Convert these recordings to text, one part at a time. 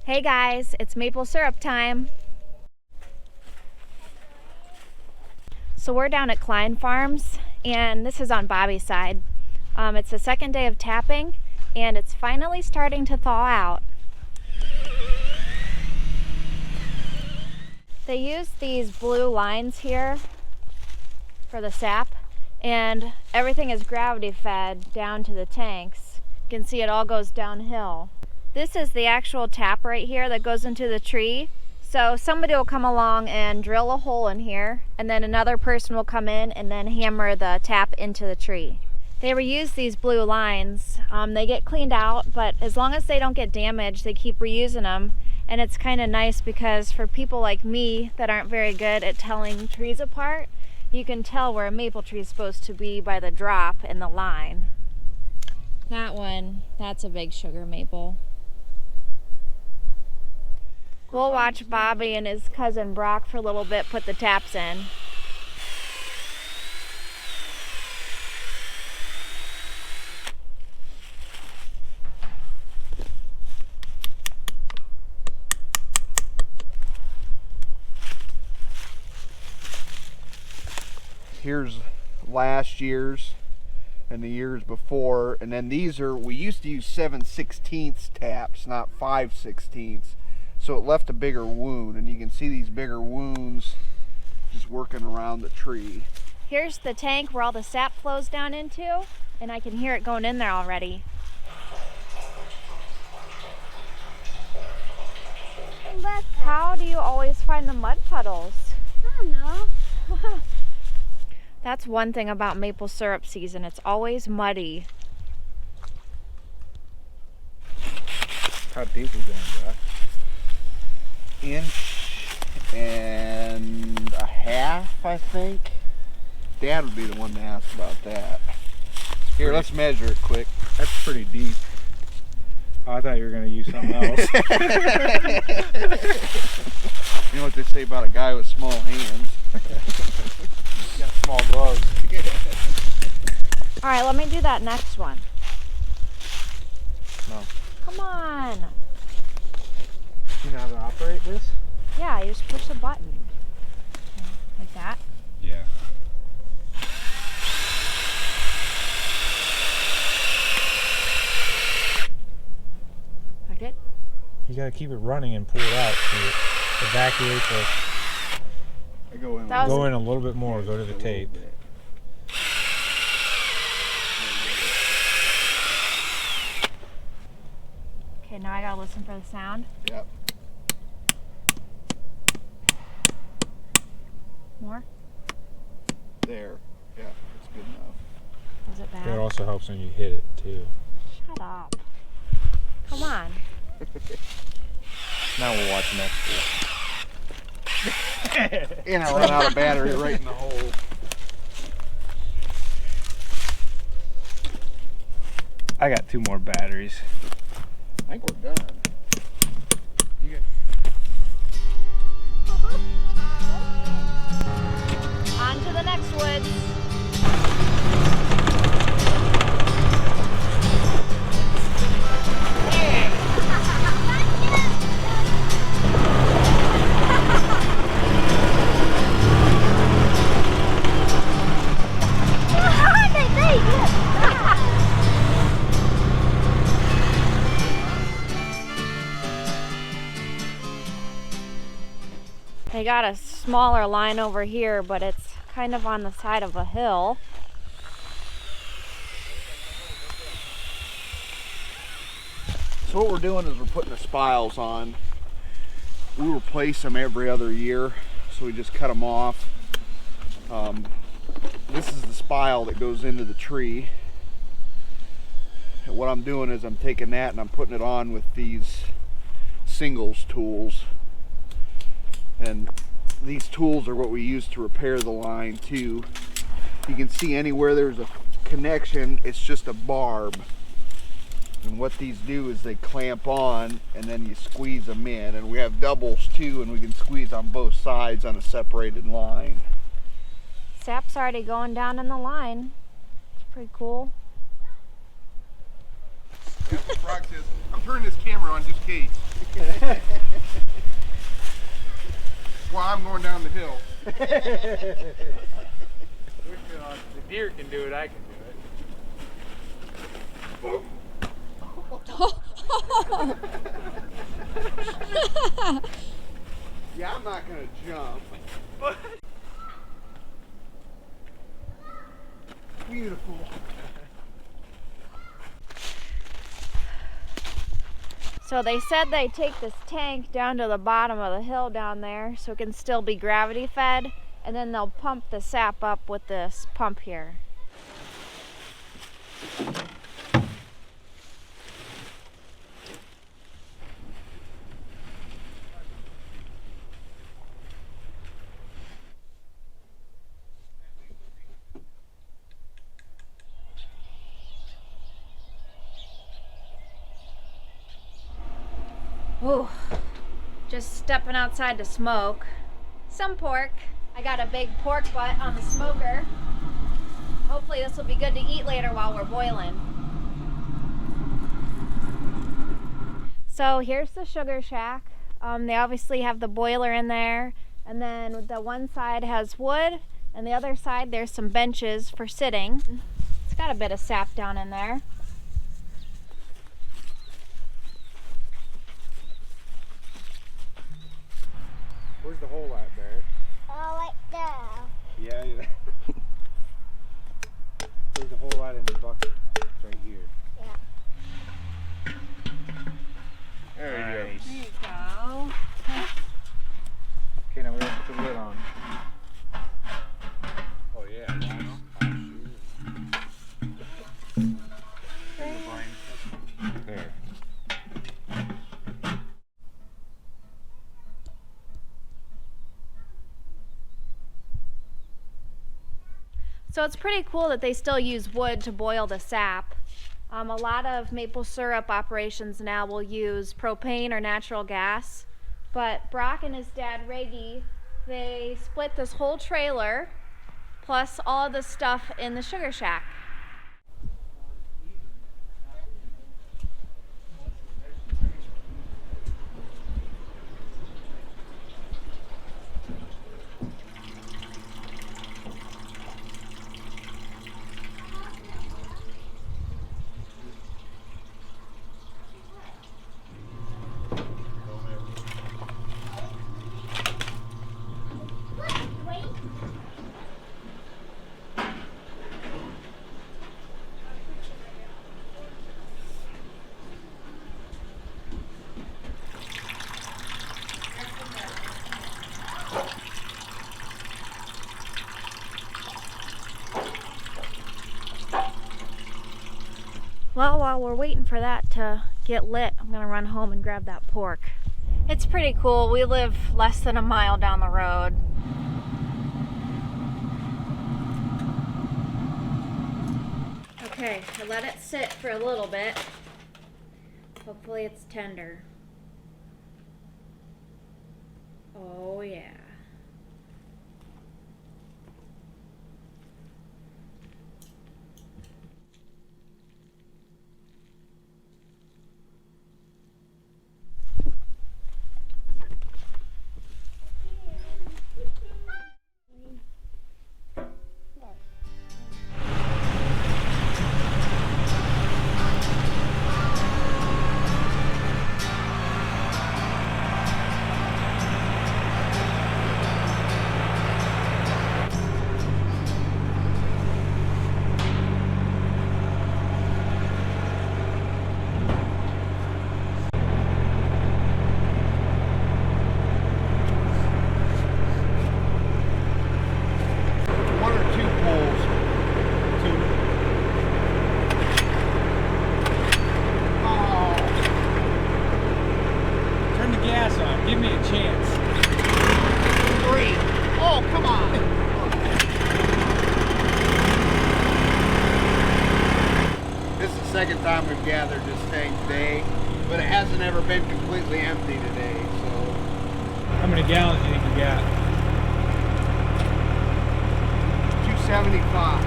Hey guys, it's maple syrup time. So we're down at Klein Farms, and this is on Bobby's side. It's the second day of tapping, and it's finally starting to thaw out. They use these blue lines here for the sap, and everything is gravity fed down to the tanks. You can see it all goes downhill. This is the actual tap right here that goes into the tree. So somebody will come along and drill a hole in here, and then another person will come in and then hammer the tap into the tree. They reuse these blue lines. They get cleaned out, but as long as they don't get damaged, they keep reusing them. And it's kind of nice because for people like me that aren't very good at telling trees apart, you can tell where a maple tree is supposed to be by the drop in the line. That one, that's a big sugar maple. We'll watch Bobby and his cousin Brock for a little bit put the taps in. Here's last year's and the years before, and then these are, we used to use 7/16 taps, not 5/16. So it left a bigger wound, and you can see these bigger wounds just working around the tree. Here's the tank where all the sap flows down into, and I can hear it going in there already. How do you always find the mud puddles? I don't know. That's one thing about maple syrup season. It's always muddy. How deep is it, Brock? Inch and a half, I think. Dad would be the one to ask about that. Here, let's measure it quick. That's pretty deep. Oh, I thought you were going to use something else. You know what they say about a guy with small hands? You got small gloves. All right, let me do that next one. No. Come on. You know how to operate this? Yeah, you just push the button. Like that. Yeah. Like it? You got to keep it running and pull it out to evacuate the... I go in. That was- Go in a little bit more, go to the tape. Okay, now I gotta listen for the sound. Yep. More? There. Yeah, that's good enough. Is it bad? That also helps when you hit it, too. Shut up. Come on. Now we'll watch next year. And I run out of battery right in the hole. I got 2 more batteries. I think we're done. You guys. On to the next woods. They got a smaller line over here, but it's kind of on the side of a hill. So what we're doing is we're putting the spiles on. We replace them every other year, so we just cut them off. This is the spile that goes into the tree. And what I'm doing is I'm taking that and I'm putting it on with these singles tools. And these tools are what we use to repair the line too. You can see anywhere there's a connection, it's just a barb. And what these do is they clamp on and then you squeeze them in. And we have doubles too, and we can squeeze on both sides on a separated line. Sap's already going down in the line. It's pretty cool. That's what Brock says. I'm turning this camera on just in case. Well, I'm going down the hill. The deer can do it, I can do it. Yeah, I'm not gonna jump. Beautiful. So they said they take this tank down to the bottom of the hill down there so it can still be gravity fed, and then they'll pump the sap up with this pump here. Ooh, just stepping outside to smoke some pork. I got a big pork butt on the smoker. Hopefully this will be good to eat later while we're boiling. So here's the sugar shack. They obviously have the boiler in there, and then the one side has wood and the other side there's some benches for sitting. It's got a bit of sap down in there. Where's the hole at, Barrett? Right there. Yeah. Where's the hole at in the bucket? It's right here. Yeah. There you Nice. There you go. Okay, now we're gonna put the lid on. Oh yeah. There. So it's pretty cool that they still use wood to boil the sap. A lot of maple syrup operations now will use propane or natural gas, but Brock and his dad Reggie, they split this whole trailer plus all the stuff in the sugar shack. Well, while we're waiting for that to get lit, I'm gonna run home and grab that pork. It's pretty cool. We live less than a mile down the road. Okay, I let it sit for a little bit. Hopefully it's tender. Oh yeah. One or two pulls. Two. Oh. Turn the gas on. Give me a chance. 3. Oh, come on. This is the second time we've gathered this tank today, but it hasn't ever been completely empty today, so. How many gallons do you think you got? 275.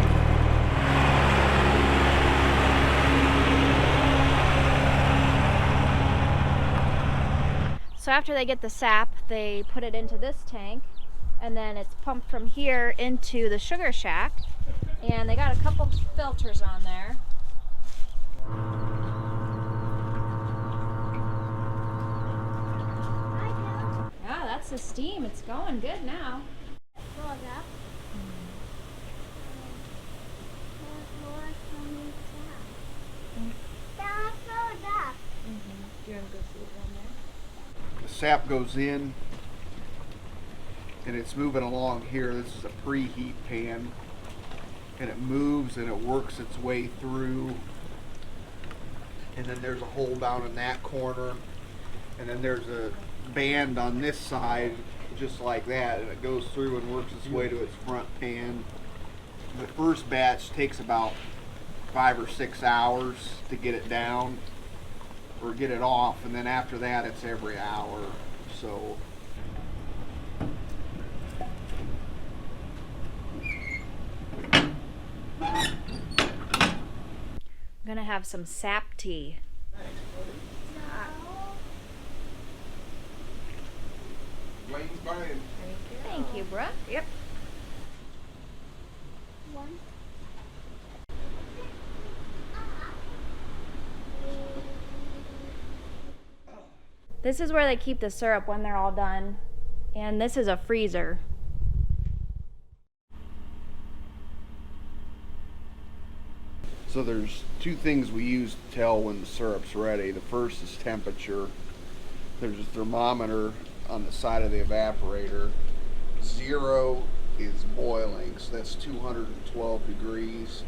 So after they get the sap, they put it into this tank, and then it's pumped from here into the sugar shack. And they got a couple filters on there. Yeah, that's the steam. It's going good now. Fill it up. More coming down. Now fill it up. Do you want to go see it down there? The sap goes in and it's moving along here. This is a preheat pan, and it moves and it works its way through. And then there's a hole down in that corner, and then there's a band on this side just like that, and it goes through and works its way to its front pan. The first batch takes about 5 or 6 hours to get it down or get it off, and then after that it's every hour. So I'm gonna have some sap tea. Lane's buying. Thank you, Brooke. Yep. One. This is where they keep the syrup when they're all done. And this is a freezer. So there's two things we use to tell when the syrup's ready. The first is temperature. There's a thermometer on the side of the evaporator. 0 is boiling, so that's 212 degrees.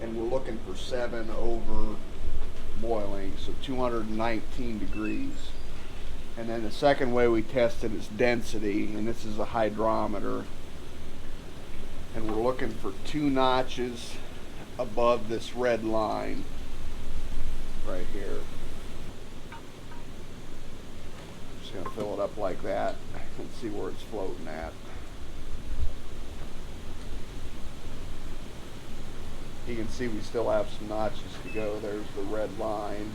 And we're looking for 7 over boiling, so 219 degrees. And then the second way we test it is density, and this is a hydrometer. And we're looking for 2 notches above this red line right here. Just gonna fill it up like that and see where it's floating at. You can see we still have some notches to go. There's the red line.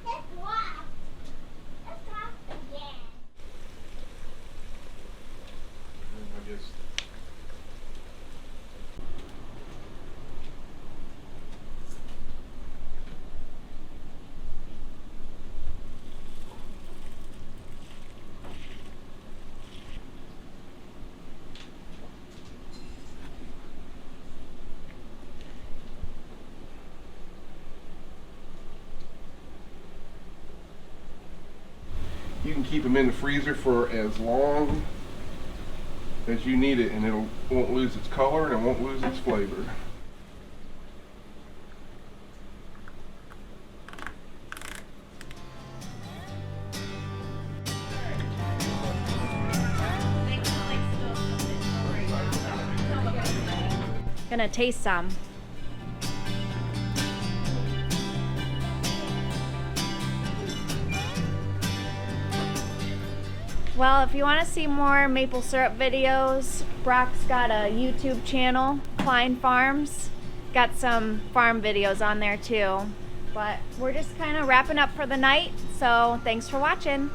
Let's walk. Let's walk again. I just you can keep them in the freezer for as long as you need it, and it won't lose its color and it won't lose its flavor. Gonna taste some. Well, if you want to see more maple syrup videos, Brock's got a YouTube channel, Klein Farms. Got some farm videos on there too. But we're just kind of wrapping up for the night, so thanks for watching.